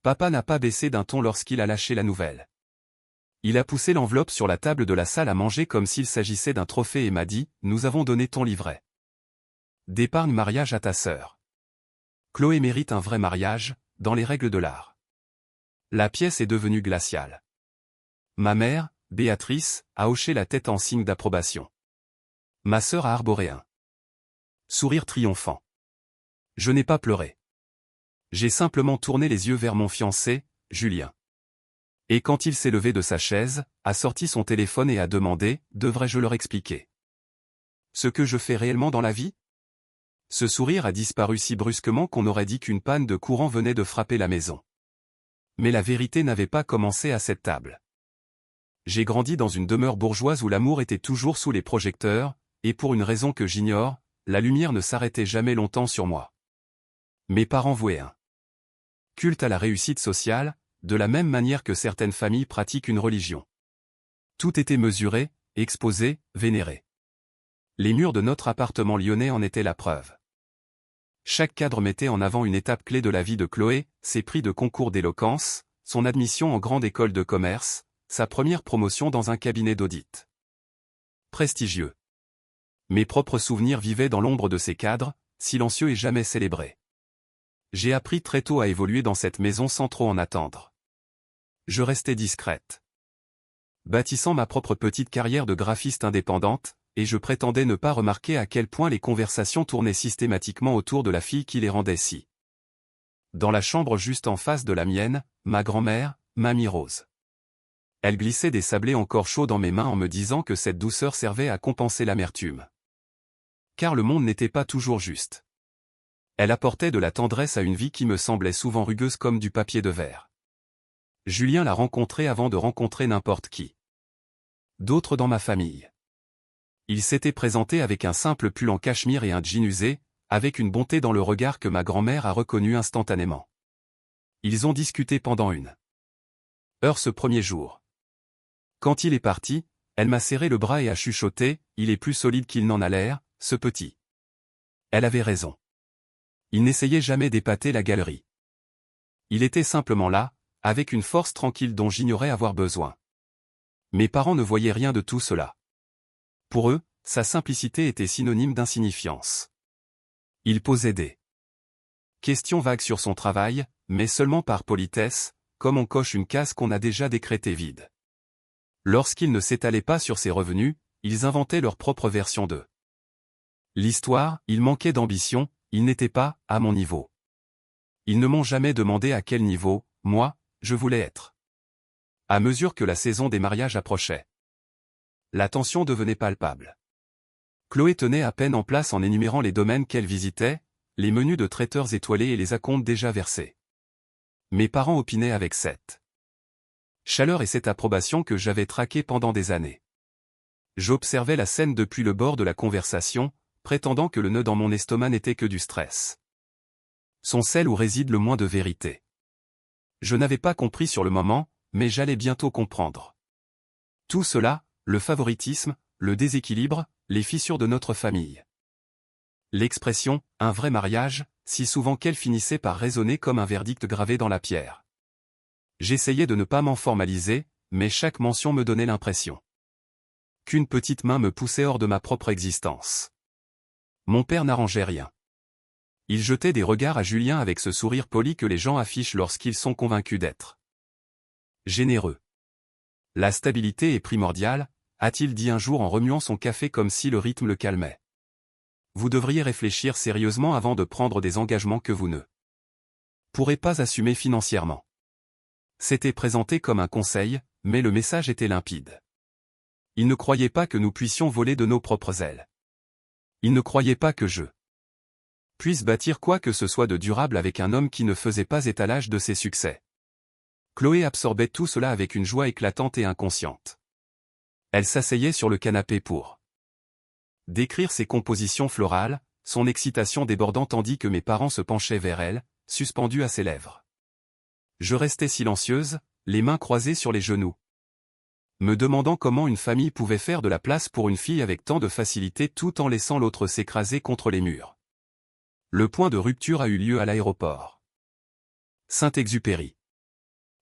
Papa n'a pas baissé d'un ton lorsqu'il a lâché la nouvelle. Il a poussé l'enveloppe sur la table de la salle à manger comme s'il s'agissait d'un trophée et m'a dit « Nous avons donné ton livret. D'épargne mariage à ta sœur. Chloé mérite un vrai mariage, dans les règles de l'art. » La pièce est devenue glaciale. Ma mère, Béatrice, a hoché la tête en signe d'approbation. Ma sœur a arboré un sourire triomphant. Je n'ai pas pleuré. J'ai simplement tourné les yeux vers mon fiancé, Julien. Et quand il s'est levé de sa chaise, a sorti son téléphone et a demandé « Devrais-je leur expliquer ce que je fais réellement dans la vie ?» Ce sourire a disparu si brusquement qu'on aurait dit qu'une panne de courant venait de frapper la maison. Mais la vérité n'avait pas commencé à cette table. J'ai grandi dans une demeure bourgeoise où l'amour était toujours sous les projecteurs, et pour une raison que j'ignore, la lumière ne s'arrêtait jamais longtemps sur moi. Mes parents vouaient un culte à la réussite sociale, de la même manière que certaines familles pratiquent une religion. Tout était mesuré, exposé, vénéré. Les murs de notre appartement lyonnais en étaient la preuve. Chaque cadre mettait en avant une étape clé de la vie de Chloé, ses prix de concours d'éloquence, son admission en grande école de commerce, sa première promotion dans un cabinet d'audit. Prestigieux. Mes propres souvenirs vivaient dans l'ombre de ces cadres, silencieux et jamais célébrés. J'ai appris très tôt à évoluer dans cette maison sans trop en attendre. Je restais discrète. Bâtissant ma propre petite carrière de graphiste indépendante, et je prétendais ne pas remarquer à quel point les conversations tournaient systématiquement autour de la fille qui les rendait si. Dans la chambre juste en face de la mienne, ma grand-mère, Mamie Rose. Elle glissait des sablés encore chauds dans mes mains en me disant que cette douceur servait à compenser l'amertume. Car le monde n'était pas toujours juste. Elle apportait de la tendresse à une vie qui me semblait souvent rugueuse comme du papier de verre. Julien l'a rencontré avant de rencontrer n'importe qui. D'autres dans ma famille. Il s'était présenté avec un simple pull en cachemire et un jean usé, avec une bonté dans le regard que ma grand-mère a reconnue instantanément. Ils ont discuté pendant une heure ce premier jour. Quand il est parti, elle m'a serré le bras et a chuchoté « Il est plus solide qu'il n'en a l'air, ce petit. » Elle avait raison. Il n'essayait jamais d'épater la galerie. Il était simplement là, avec une force tranquille dont j'ignorais avoir besoin. Mes parents ne voyaient rien de tout cela. Pour eux, sa simplicité était synonyme d'insignifiance. Il posait des questions vagues sur son travail, mais seulement par politesse, comme on coche une case qu'on a déjà décrétée vide. Lorsqu'ils ne s'étalaient pas sur ses revenus, ils inventaient leur propre version d'eux. L'histoire, il manquait d'ambition, ils n'étaient pas à mon niveau. Ils ne m'ont jamais demandé à quel niveau, moi, je voulais être. À mesure que la saison des mariages approchait, la tension devenait palpable. Chloé tenait à peine en place en énumérant les domaines qu'elle visitait, les menus de traiteurs étoilés et les acomptes déjà versés. Mes parents opinaient avec cette chaleur et cette approbation que j'avais traquée pendant des années. J'observais la scène depuis le bord de la conversation, prétendant que le nœud dans mon estomac n'était que du stress. Son sel où réside le moins de vérité. Je n'avais pas compris sur le moment, mais j'allais bientôt comprendre. Tout cela, le favoritisme, le déséquilibre, les fissures de notre famille. L'expression « un vrai mariage », si souvent qu'elle finissait par résonner comme un verdict gravé dans la pierre. J'essayais de ne pas m'en formaliser, mais chaque mention me donnait l'impression qu'une petite main me poussait hors de ma propre existence. Mon père n'arrangeait rien. Il jetait des regards à Julien avec ce sourire poli que les gens affichent lorsqu'ils sont convaincus d'être généreux. La stabilité est primordiale, a-t-il dit un jour en remuant son café comme si le rythme le calmait. Vous devriez réfléchir sérieusement avant de prendre des engagements que vous ne pourrez pas assumer financièrement. C'était présenté comme un conseil, mais le message était limpide. Il ne croyait pas que nous puissions voler de nos propres ailes. Il ne croyait pas que je puisse bâtir quoi que ce soit de durable avec un homme qui ne faisait pas étalage de ses succès. Chloé absorbait tout cela avec une joie éclatante et inconsciente. Elle s'asseyait sur le canapé pour décrire ses compositions florales, son excitation débordant tandis que mes parents se penchaient vers elle, suspendus à ses lèvres. Je restais silencieuse, les mains croisées sur les genoux, me demandant comment une famille pouvait faire de la place pour une fille avec tant de facilité tout en laissant l'autre s'écraser contre les murs. Le point de rupture a eu lieu à l'aéroport Saint-Exupéry.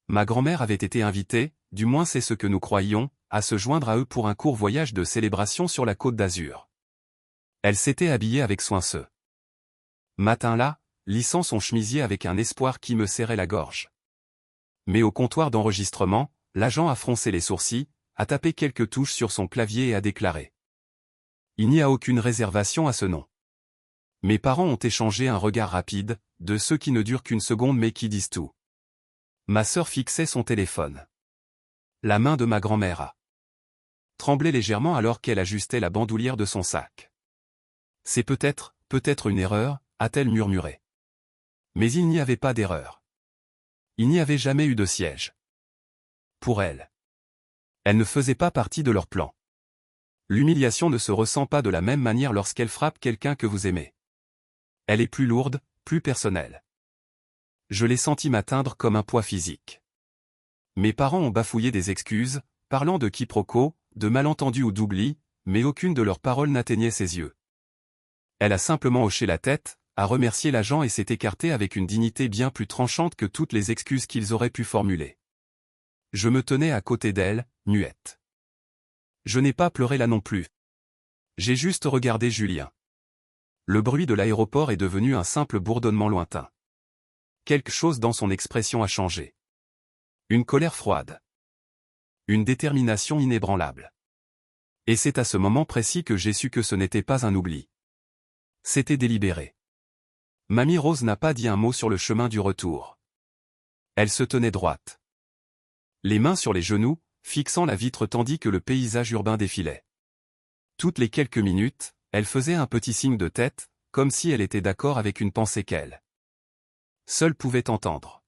Ma grand-mère avait été invitée, du moins c'est ce que nous croyions, à se joindre à eux pour un court voyage de célébration sur la Côte d'Azur. Elle s'était habillée avec soin ce matin-là, lissant son chemisier avec un espoir qui me serrait la gorge. Mais au comptoir d'enregistrement, l'agent a froncé les sourcils, a tapé quelques touches sur son clavier et a déclaré. Il n'y a aucune réservation à ce nom. Mes parents ont échangé un regard rapide, de ceux qui ne durent qu'une seconde mais qui disent tout. Ma sœur fixait son téléphone. La main de ma grand-mère a tremblé légèrement alors qu'elle ajustait la bandoulière de son sac. C'est peut-être une erreur, a-t-elle murmuré. Mais il n'y avait pas d'erreur. Il n'y avait jamais eu de siège. Pour elle. Elle ne faisait pas partie de leur plan. L'humiliation ne se ressent pas de la même manière lorsqu'elle frappe quelqu'un que vous aimez. Elle est plus lourde, plus personnelle. Je l'ai senti m'atteindre comme un poids physique. Mes parents ont bafouillé des excuses, parlant de quiproquos, de malentendus ou d'oubli, mais aucune de leurs paroles n'atteignait ses yeux. Elle a simplement hoché la tête, a remercié l'agent et s'est écartée avec une dignité bien plus tranchante que toutes les excuses qu'ils auraient pu formuler. Je me tenais à côté d'elle, muette. Je n'ai pas pleuré là non plus. J'ai juste regardé Julien. Le bruit de l'aéroport est devenu un simple bourdonnement lointain. Quelque chose dans son expression a changé. Une colère froide. Une détermination inébranlable. Et c'est à ce moment précis que j'ai su que ce n'était pas un oubli. C'était délibéré. Mamie Rose n'a pas dit un mot sur le chemin du retour. Elle se tenait droite. Les mains sur les genoux, fixant la vitre tandis que le paysage urbain défilait. Toutes les quelques minutes, elle faisait un petit signe de tête, comme si elle était d'accord avec une pensée qu'elle seule pouvait entendre.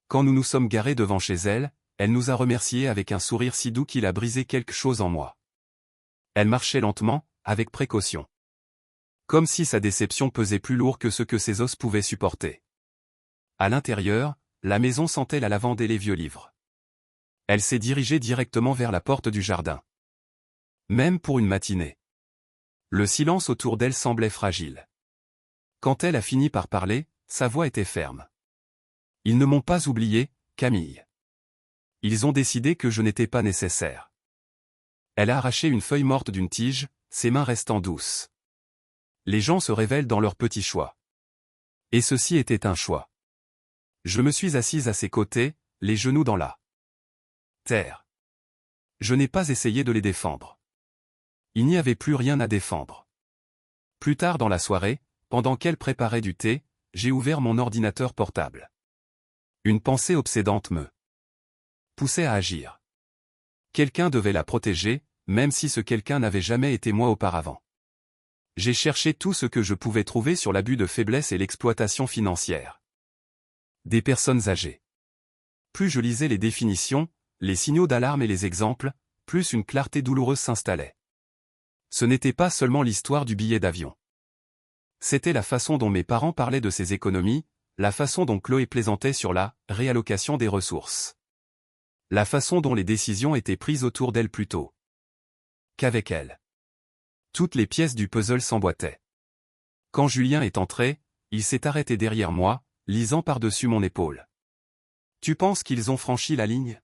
Quand nous nous sommes garés devant chez elle, elle nous a remerciés avec un sourire si doux qu'il a brisé quelque chose en moi. Elle marchait lentement, avec précaution. Comme si sa déception pesait plus lourd que ce que ses os pouvaient supporter. À l'intérieur, la maison sentait la lavande et les vieux livres. Elle s'est dirigée directement vers la porte du jardin. Même pour une matinée. Le silence autour d'elle semblait fragile. Quand elle a fini par parler, sa voix était ferme. Ils ne m'ont pas oublié, Camille. Ils ont décidé que je n'étais pas nécessaire. Elle a arraché une feuille morte d'une tige, ses mains restant douces. Les gens se révèlent dans leurs petits choix. Et ceci était un choix. Je me suis assise à ses côtés, les genoux dans la terre. Je n'ai pas essayé de les défendre. Il n'y avait plus rien à défendre. Plus tard dans la soirée, pendant qu'elle préparait du thé, j'ai ouvert mon ordinateur portable. Une pensée obsédante me poussait à agir. Quelqu'un devait la protéger, même si ce quelqu'un n'avait jamais été moi auparavant. J'ai cherché tout ce que je pouvais trouver sur l'abus de faiblesse et l'exploitation financière des personnes âgées. Plus je lisais les définitions, les signaux d'alarme et les exemples, plus une clarté douloureuse s'installait. Ce n'était pas seulement l'histoire du billet d'avion. C'était la façon dont mes parents parlaient de ces économies, la façon dont Chloé plaisantait sur la réallocation des ressources. La façon dont les décisions étaient prises autour d'elle plus tôt qu'avec elle. Toutes les pièces du puzzle s'emboîtaient. Quand Julien est entré, il s'est arrêté derrière moi, lisant par-dessus mon épaule. « Tu penses qu'ils ont franchi la ligne »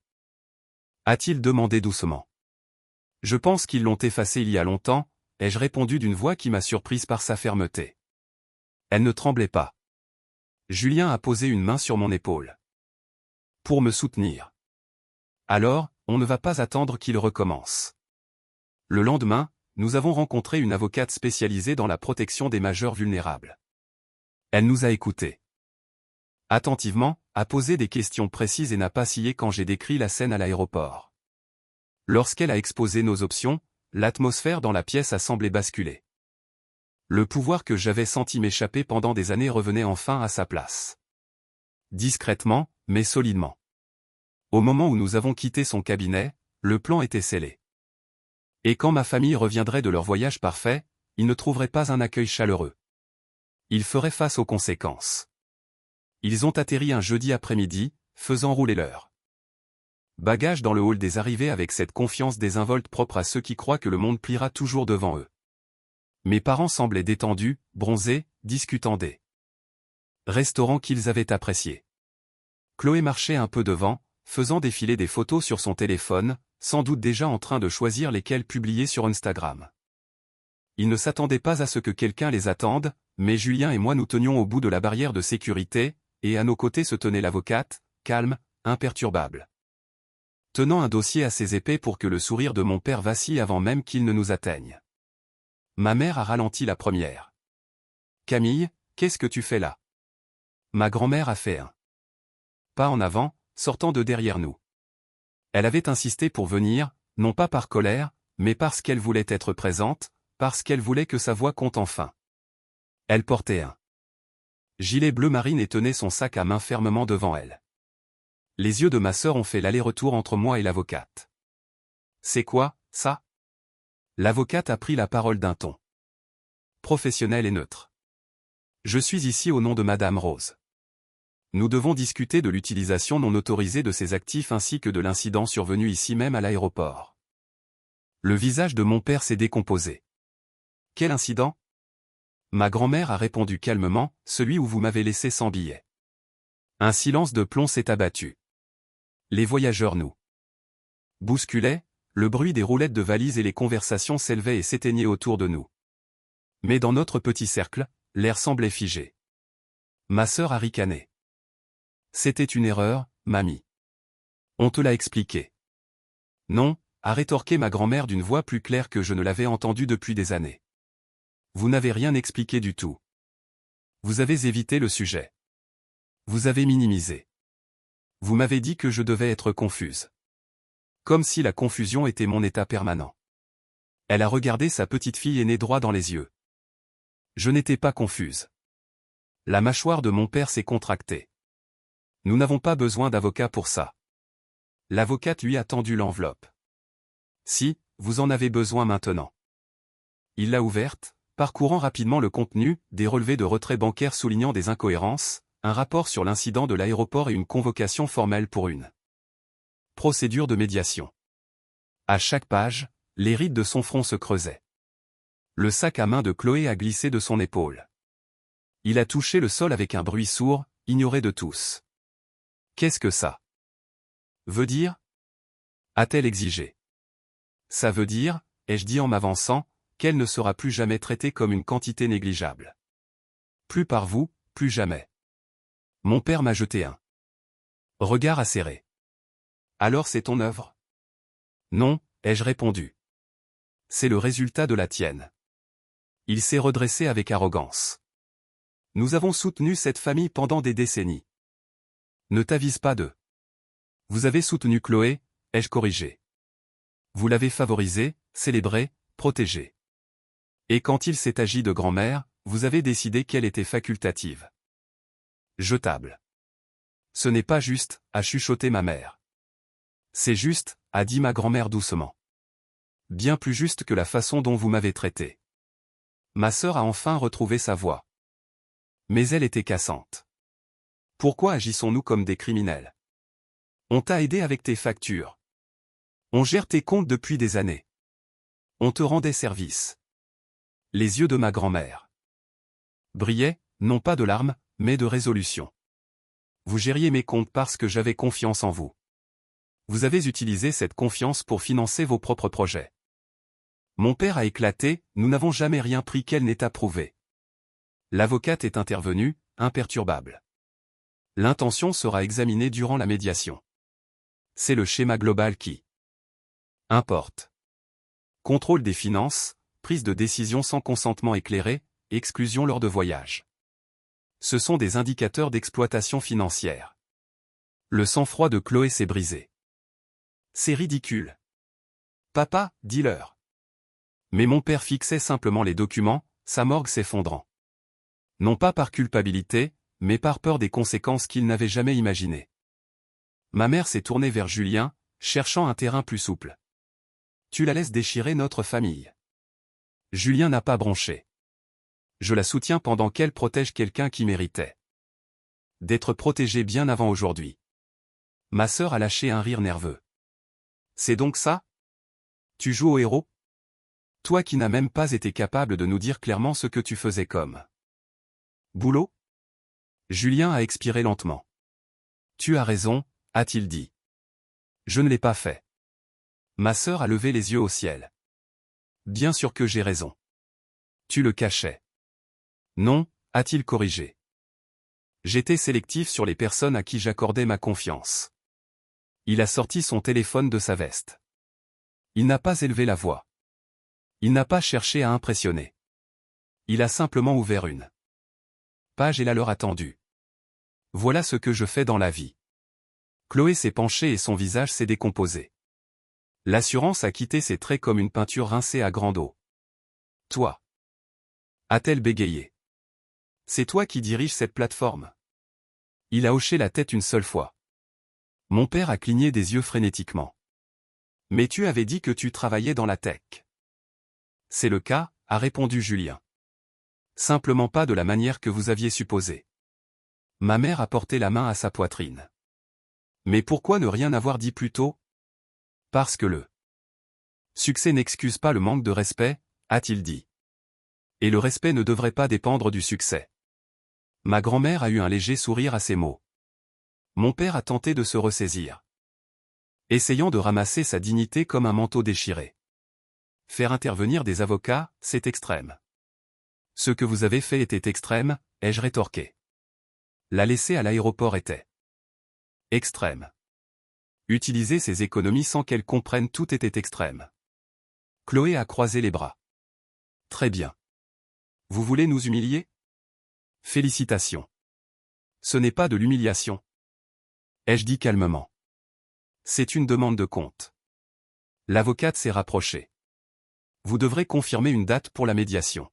a-t-il demandé doucement. « Je pense qu'ils l'ont effacé il y a longtemps » ai-je répondu d'une voix qui m'a surprise par sa fermeté. Elle ne tremblait pas. Julien a posé une main sur mon épaule. Pour me soutenir. Alors, on ne va pas attendre qu'il recommence. Le lendemain, nous avons rencontré une avocate spécialisée dans la protection des majeurs vulnérables. Elle nous a écoutés. Attentivement, a posé des questions précises et n'a pas scié quand j'ai décrit la scène à l'aéroport. Lorsqu'elle a exposé nos options, l'atmosphère dans la pièce a semblé basculer. Le pouvoir que j'avais senti m'échapper pendant des années revenait enfin à sa place. Discrètement, mais solidement. Au moment où nous avons quitté son cabinet, le plan était scellé. Et quand ma famille reviendrait de leur voyage parfait, ils ne trouveraient pas un accueil chaleureux. Ils feraient face aux conséquences. Ils ont atterri un jeudi après-midi, faisant rouler leur bagage dans le hall des arrivées avec cette confiance désinvolte propre à ceux qui croient que le monde pliera toujours devant eux. Mes parents semblaient détendus, bronzés, discutant des restaurants qu'ils avaient appréciés. Chloé marchait un peu devant, faisant défiler des photos sur son téléphone, sans doute déjà en train de choisir lesquelles publier sur Instagram. Il ne s'attendait pas à ce que quelqu'un les attende, mais Julien et moi nous tenions au bout de la barrière de sécurité, et à nos côtés se tenait l'avocate, calme, imperturbable. Tenant un dossier assez épais pour que le sourire de mon père vacille avant même qu'il ne nous atteigne. Ma mère a ralenti la première. « Camille, qu'est-ce que tu fais là ?» Ma grand-mère a fait un pas en avant, sortant de derrière nous. Elle avait insisté pour venir, non pas par colère, mais parce qu'elle voulait être présente, parce qu'elle voulait que sa voix compte enfin. Elle portait un gilet bleu marine et tenait son sac à main fermement devant elle. Les yeux de ma sœur ont fait l'aller-retour entre moi et l'avocate. « C'est quoi, ça ?» L'avocate a pris la parole d'un ton professionnel et neutre. « Je suis ici au nom de Madame Rose. Nous devons discuter de l'utilisation non autorisée de ses actifs ainsi que de l'incident survenu ici même à l'aéroport. » Le visage de mon père s'est décomposé. « Quel incident ?» Ma grand-mère a répondu calmement, « Celui où vous m'avez laissé sans billet. » Un silence de plomb s'est abattu. Les voyageurs nous bousculaient, le bruit des roulettes de valises et les conversations s'élevaient et s'éteignaient autour de nous. Mais dans notre petit cercle, l'air semblait figé. Ma sœur a ricané. « C'était une erreur, mamie. On te l'a expliqué. » « Non, » a rétorqué ma grand-mère d'une voix plus claire que je ne l'avais entendue depuis des années. « Vous n'avez rien expliqué du tout. Vous avez évité le sujet. Vous avez minimisé. Vous m'avez dit que je devais être confuse. Comme si la confusion était mon état permanent. » Elle a regardé sa petite fille aînée droit dans les yeux. Je n'étais pas confuse. La mâchoire de mon père s'est contractée. « Nous n'avons pas besoin d'avocat pour ça. » L'avocate lui a tendu l'enveloppe. « Si, vous en avez besoin maintenant. » Il l'a ouverte, parcourant rapidement le contenu, des relevés de retrait bancaire soulignant des incohérences, un rapport sur l'incident de l'aéroport et une convocation formelle pour une procédure de médiation. À chaque page, les rides de son front se creusaient. Le sac à main de Chloé a glissé de son épaule. Il a touché le sol avec un bruit sourd, ignoré de tous. « Qu'est-ce que ça veut dire ?» a-t-elle exigé. « Ça veut dire, » ai-je dit en m'avançant, « qu'elle ne sera plus jamais traitée comme une quantité négligeable. Plus par vous, plus jamais. » Mon père m'a jeté un regard acéré. « Alors c'est ton œuvre ?» Non, ai-je répondu. C'est le résultat de la tienne. Il s'est redressé avec arrogance. Nous avons soutenu cette famille pendant des décennies. Ne t'avise pas d'eux. Vous avez soutenu Chloé, ai-je corrigé. Vous l'avez favorisée, célébrée, protégée. Et quand il s'est agi de grand-mère, vous avez décidé qu'elle était facultative. Jetable. Ce n'est pas juste, a chuchoté ma mère. C'est juste, a dit ma grand-mère doucement. Bien plus juste que la façon dont vous m'avez traité. Ma sœur a enfin retrouvé sa voix. Mais elle était cassante. Pourquoi agissons-nous comme des criminels? On t'a aidé avec tes factures. On gère tes comptes depuis des années. On te rendait service. Les yeux de ma grand-mère brillaient, non pas de larmes, mais de résolution. Vous gériez mes comptes parce que j'avais confiance en vous. Vous avez utilisé cette confiance pour financer vos propres projets. Mon père a éclaté, nous n'avons jamais rien pris qu'elle n'ait approuvé. L'avocate est intervenue, imperturbable. L'intention sera examinée durant la médiation. C'est le schéma global qui importe. Contrôle des finances, prise de décision sans consentement éclairé, exclusion lors de voyages. Ce sont des indicateurs d'exploitation financière. Le sang-froid de Chloé s'est brisé. C'est ridicule. Papa, dis-leur. Mais mon père fixait simplement les documents, sa morgue s'effondrant. Non pas par culpabilité, mais par peur des conséquences qu'il n'avait jamais imaginées. Ma mère s'est tournée vers Julien, cherchant un terrain plus souple. Tu la laisses déchirer notre famille. Julien n'a pas bronché. Je la soutiens pendant qu'elle protège quelqu'un qui méritait d'être protégé bien avant aujourd'hui. Ma sœur a lâché un rire nerveux. C'est donc ça? Tu joues au héros? Toi qui n'as même pas été capable de nous dire clairement ce que tu faisais comme boulot? Julien a expiré lentement. Tu as raison, a-t-il dit. Je ne l'ai pas fait. Ma sœur a levé les yeux au ciel. Bien sûr que j'ai raison. Tu le cachais. Non, a-t-il corrigé. J'étais sélectif sur les personnes à qui j'accordais ma confiance. Il a sorti son téléphone de sa veste. Il n'a pas élevé la voix. Il n'a pas cherché à impressionner. Il a simplement ouvert une page et l'a leur attendu. Voilà ce que je fais dans la vie. Chloé s'est penchée et son visage s'est décomposé. L'assurance a quitté ses traits comme une peinture rincée à grande eau. Toi. A-t-elle bégayé. C'est toi qui diriges cette plateforme. Il a hoché la tête une seule fois. Mon père a cligné des yeux frénétiquement. Mais tu avais dit que tu travaillais dans la tech. C'est le cas, a répondu Julien. Simplement pas de la manière que vous aviez supposé. Ma mère a porté la main à sa poitrine. Mais pourquoi ne rien avoir dit plus tôt? Parce que le succès n'excuse pas le manque de respect, a-t-il dit. Et le respect ne devrait pas dépendre du succès. Ma grand-mère a eu un léger sourire à ces mots. Mon père a tenté de se ressaisir, essayant de ramasser sa dignité comme un manteau déchiré. Faire intervenir des avocats, c'est extrême. Ce que vous avez fait était extrême, ai-je rétorqué. La laisser à l'aéroport était extrême. Utiliser ses économies sans qu'elle comprenne tout était extrême. Chloé a croisé les bras. Très bien. Vous voulez nous humilier? Félicitations. Ce n'est pas de l'humiliation. Ai-je dit calmement. C'est une demande de compte. L'avocate s'est rapprochée. Vous devrez confirmer une date pour la médiation.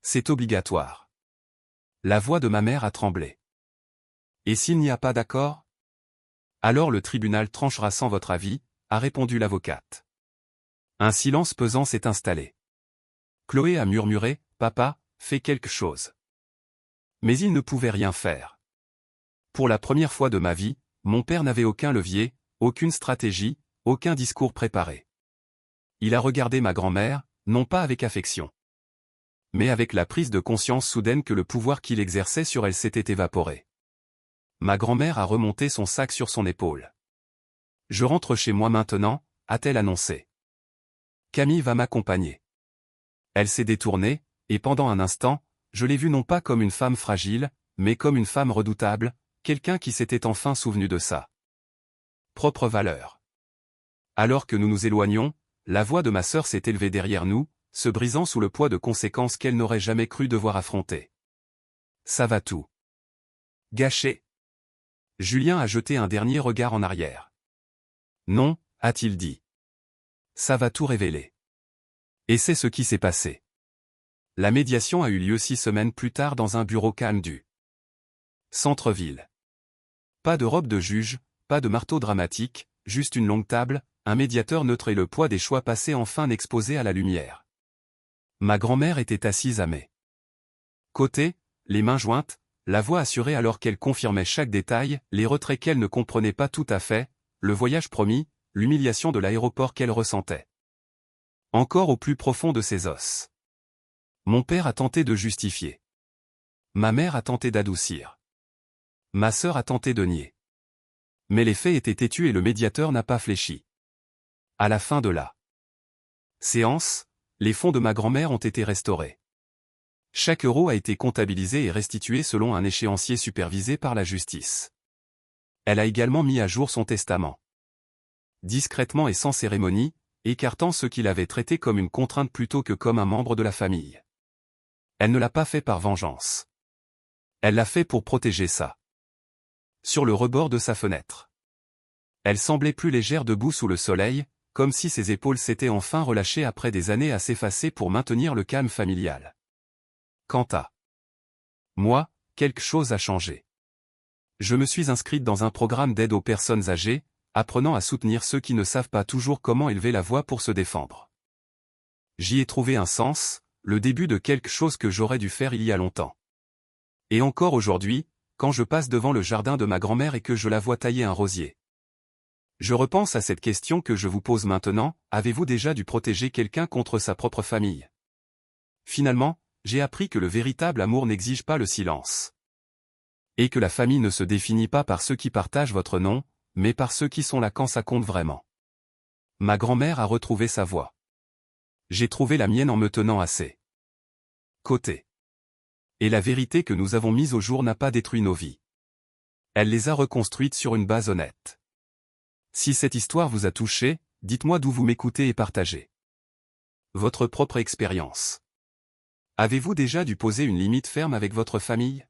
C'est obligatoire. La voix de ma mère a tremblé. Et s'il n'y a pas d'accord? Alors le tribunal tranchera sans votre avis, a répondu l'avocate. Un silence pesant s'est installé. Chloé a murmuré, Papa, fais quelque chose. Mais il ne pouvait rien faire. Pour la première fois de ma vie, mon père n'avait aucun levier, aucune stratégie, aucun discours préparé. Il a regardé ma grand-mère, non pas avec affection, mais avec la prise de conscience soudaine que le pouvoir qu'il exerçait sur elle s'était évaporé. Ma grand-mère a remonté son sac sur son épaule. Je rentre chez moi maintenant, a-t-elle annoncé. Camille va m'accompagner. Elle s'est détournée, et pendant un instant, je l'ai vue non pas comme une femme fragile, mais comme une femme redoutable, quelqu'un qui s'était enfin souvenu de sa propre valeur. Alors que nous nous éloignions, la voix de ma sœur s'est élevée derrière nous, se brisant sous le poids de conséquences qu'elle n'aurait jamais cru devoir affronter. Ça va tout gâcher. Julien a jeté un dernier regard en arrière. Non, a-t-il dit. Ça va tout révéler. Et c'est ce qui s'est passé. La médiation a eu lieu 6 semaines plus tard dans un bureau calme du centre-ville. Pas de robe de juge, pas de marteau dramatique, juste une longue table, un médiateur neutre et le poids des choix passés enfin exposés à la lumière. Ma grand-mère était assise à mes côtés, les mains jointes, la voix assurée alors qu'elle confirmait chaque détail, les retraits qu'elle ne comprenait pas tout à fait, le voyage promis, l'humiliation de l'aéroport qu'elle ressentait. Encore au plus profond de ses os. Mon père a tenté de justifier. Ma mère a tenté d'adoucir. Ma sœur a tenté de nier. Mais les faits étaient têtus et le médiateur n'a pas fléchi. À la fin de la séance, les fonds de ma grand-mère ont été restaurés. Chaque euro a été comptabilisé et restitué selon un échéancier supervisé par la justice. Elle a également mis à jour son testament. Discrètement et sans cérémonie, écartant ce qu'il avait traité comme une contrainte plutôt que comme un membre de la famille. Elle ne l'a pas fait par vengeance. Elle l'a fait pour protéger ça. Sur le rebord de sa fenêtre. Elle semblait plus légère debout sous le soleil, comme si ses épaules s'étaient enfin relâchées après des années à s'effacer pour maintenir le calme familial. Quant à moi, quelque chose a changé. Je me suis inscrite dans un programme d'aide aux personnes âgées, apprenant à soutenir ceux qui ne savent pas toujours comment élever la voix pour se défendre. J'y ai trouvé un sens, le début de quelque chose que j'aurais dû faire il y a longtemps. Et encore aujourd'hui, quand je passe devant le jardin de ma grand-mère et que je la vois tailler un rosier. Je repense à cette question que je vous pose maintenant, avez-vous déjà dû protéger quelqu'un contre sa propre famille? Finalement, j'ai appris que le véritable amour n'exige pas le silence. Et que la famille ne se définit pas par ceux qui partagent votre nom, mais par ceux qui sont là quand ça compte vraiment. Ma grand-mère a retrouvé sa voie. J'ai trouvé la mienne en me tenant à ses côtés. Et la vérité que nous avons mise au jour n'a pas détruit nos vies. Elle les a reconstruites sur une base honnête. Si cette histoire vous a touché, dites-moi d'où vous m'écoutez et partagez votre propre expérience. Avez-vous déjà dû poser une limite ferme avec votre famille?